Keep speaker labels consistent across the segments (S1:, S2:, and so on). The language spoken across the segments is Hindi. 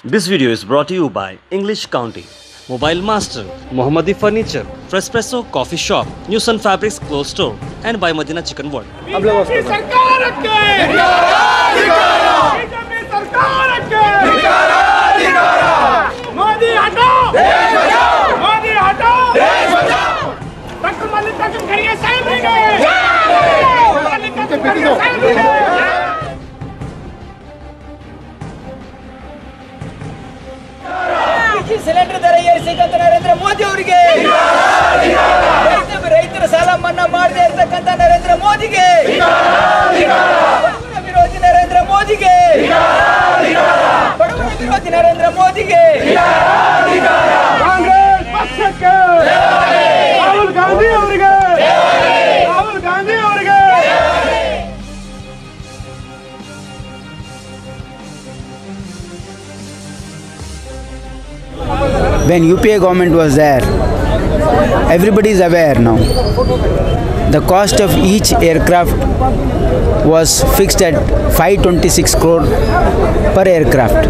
S1: This video is brought to you by English County, Mobile Master, Mohammadi Furniture, Frespresso Coffee Shop, New Sun Fabrics Clothes Store, and by Madina Chicken World.
S2: Cylinder ದರ ಏರಿಸಿದಂತ ನರೇಂದ್ರ ಮೋದಿ ಅವರಿಗೆ ರೈತರ ಸಾಲ ಮನ್ನಾ ಮಾಡದೆ ಇರತಕ್ಕಂತ ನರೇಂದ್ರ ಮೋದಿಗೆ ಬಡವರ ವಿರೋಧಿ ನರೇಂದ್ರ ಮೋದಿಗೆ ಬಡವರ ವಿರೋಧಿ ನರೇಂದ್ರ ಮೋದಿಗೆ ಕಾಂಗ್ರೆಸ್ ಪಕ್ಷಕ್ಕೆ ರಾಹುಲ್ ಗಾಂಧಿ ಅವರಿಗೆ ರಾಹುಲ್ ಗಾಂಧಿ ಅವರಿಗೆ
S3: When UPA government was there, everybody is aware now. The cost of each aircraft was fixed at 526 crore per aircraft,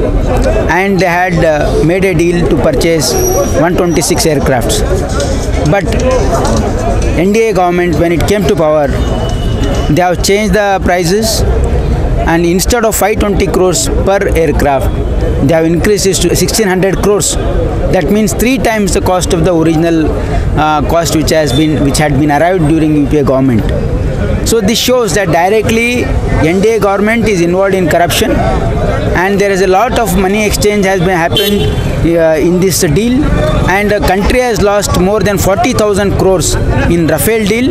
S3: and they had made a deal to purchase 126 aircrafts. But NDA government, when it came to power, they have changed the prices, and instead of 520 crores per aircraft, they have increased it to 1600 crores. That means 3 times the cost of the original cost which had been arrived during UPA government. So this shows that directly NDA government is involved in corruption, and there is a lot of money exchange has been happened in this deal, and the country has lost more than 40,000 crores in Rafale deal,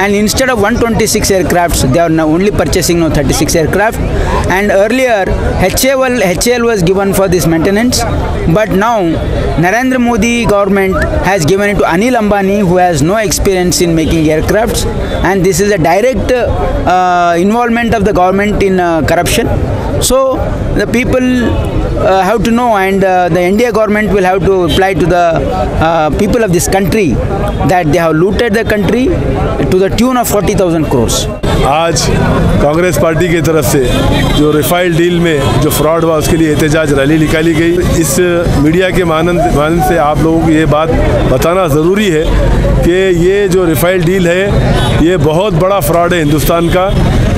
S3: and instead of 126 aircrafts, they are now only purchasing now 36 aircraft, and earlier HAL was given for this maintenance, but now Narendra Modi government has given it to Anil Ambani, who has no experience in making aircrafts, and this is a direct involvement of the government in corruption. So the people have to know, and the India government will have to apply to the people of this country that they have looted the country to the tune of 40,000 crores.
S4: आज कांग्रेस पार्टी की तरफ से जो रफाल डील में जो फ्रॉड हुआ उसके लिए एहतजाज रैली निकाली गई। इस मीडिया के माध्यम से आप लोगों को ये बात बताना ज़रूरी है कि ये जो रफाल डील है ये बहुत बड़ा फ्रॉड है हिंदुस्तान का।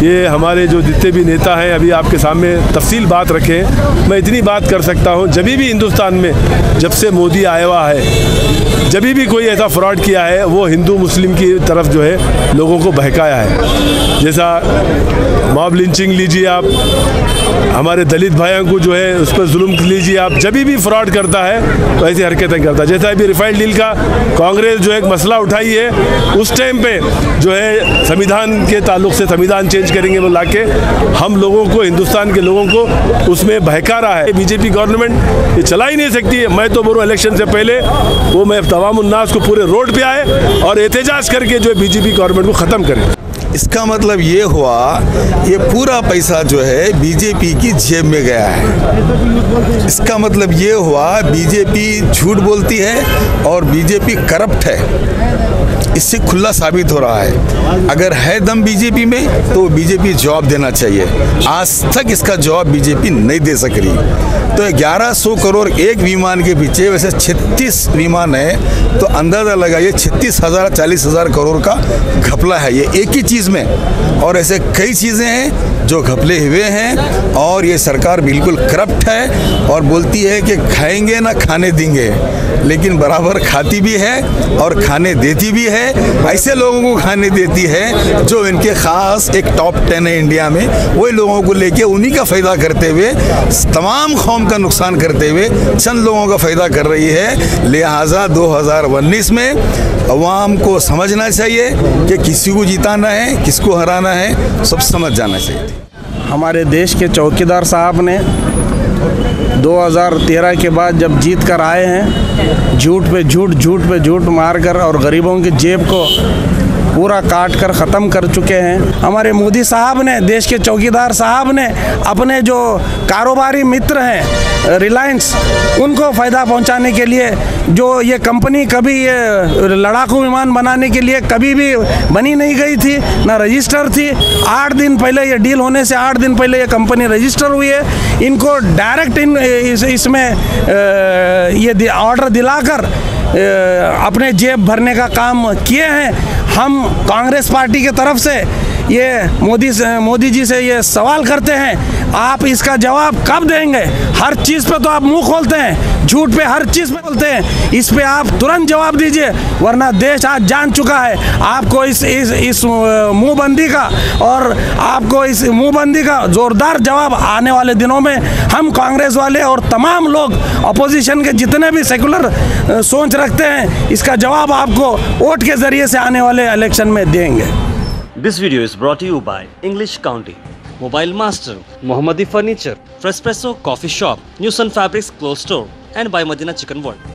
S4: ये हमारे जो जितने भी नेता हैं अभी आपके सामने तफसील बात रखें। मैं इतनी बात कर सकता हूँ, जब भी हिंदुस्तान में जब से मोदी आया हुआ है, जब भी कोई ऐसा फ्रॉड किया है वो हिंदू मुस्लिम की तरफ जो है लोगों को बहकाया है। जैसा मॉब लिंचिंग लीजिए आप, हमारे दलित भाइयों को जो है उस पर जुल्म लीजिए आप। जब भी फ्रॉड करता है तो ऐसी हरकतें करता है। जैसा अभी रफाल डील का कांग्रेस जो एक मसला उठाई है, उस टाइम पे जो है संविधान के ताल्लुक से संविधान चेंज करेंगे वो लाके हम लोगों को, हिंदुस्तान के लोगों को उसमें बहका रहा है। बीजेपी गवर्नमेंट ये चला ही नहीं सकती है। मैं तो बोलूँ इलेक्शन से पहले वो मैं तमाम उन्नास को पूरे रोड पे आए और एहतजाज करके जो है बीजेपी गवर्नमेंट को ख़त्म करें।
S5: इसका मतलब ये हुआ ये पूरा पैसा जो है बीजेपी की जेब में गया है। इसका मतलब ये हुआ बीजेपी झूठ बोलती है और बीजेपी करप्ट है। इससे खुला साबित हो रहा है। अगर है दम बीजेपी में तो बीजेपी जवाब देना चाहिए। आज तक इसका जवाब बीजेपी नहीं दे सक रही। तो 1100 करोड़ एक विमान के पीछे, वैसे 36 विमान है तो अंदाज़ा लगाइए 36,000 40,000 करोड़ का घपला है ये एक ही चीज़ में। और ऐसे कई चीज़ें हैं जो घपले हुए हैं, और ये सरकार बिल्कुल करप्ट है और बोलती है कि खाएंगे ना खाने देंगे, लेकिन बराबर खाती भी है और खाने देती भी है। ऐसे लोगों को खाने देती है जो इनके ख़ास एक टॉप 10 है इंडिया में, वही लोगों को लेके उन्हीं का फ़ायदा करते हुए तमाम कौम का नुकसान करते हुए चंद लोगों का फ़ायदा कर रही है। लिहाजा 2019 में अवाम को समझना चाहिए कि किसी को जिताना है, किसको हराना है, सब समझ जाना चाहिए।
S6: हमारे देश के चौकीदार साहब ने 2013 के बाद जब जीत कर आए हैं, झूठ पे झूठ मारकर और गरीबों की जेब को पूरा काट कर ख़त्म कर चुके हैं। हमारे मोदी साहब ने, देश के चौकीदार साहब ने अपने जो कारोबारी मित्र हैं रिलायंस, उनको फ़ायदा पहुंचाने के लिए जो ये कंपनी कभी ये लड़ाकू विमान बनाने के लिए कभी भी बनी नहीं गई थी, ना रजिस्टर थी। 8 दिन पहले ये डील होने से 8 दिन पहले ये कंपनी रजिस्टर हुई है। इनको डायरेक्ट इसमें ये ऑर्डर दिलाकर अपने जेब भरने का काम किए हैं। हम कांग्रेस पार्टी के तरफ से ये मोदी जी से ये सवाल करते हैं, आप इसका जवाब कब देंगे? हर चीज़ पे तो आप मुंह खोलते हैं, झूठ पे हर चीज़ पे बोलते हैं, इस पे आप तुरंत जवाब दीजिए, वरना देश आज जान चुका है आपको इस मुंहबंदी का, और आपको इस मुंहबंदी का ज़ोरदार जवाब आने वाले दिनों में हम कांग्रेस वाले और तमाम लोग अपोजिशन के जितने भी सेकुलर सोच रखते हैं, इसका जवाब आपको वोट के ज़रिए से आने वाले इलेक्शन में देंगे।
S1: This video is brought to you by English County, Mobile Master, Mohammadi Furniture, Frespresso Coffee Shop, New Sun Fabrics Clothes Store, and by Madina Chicken World.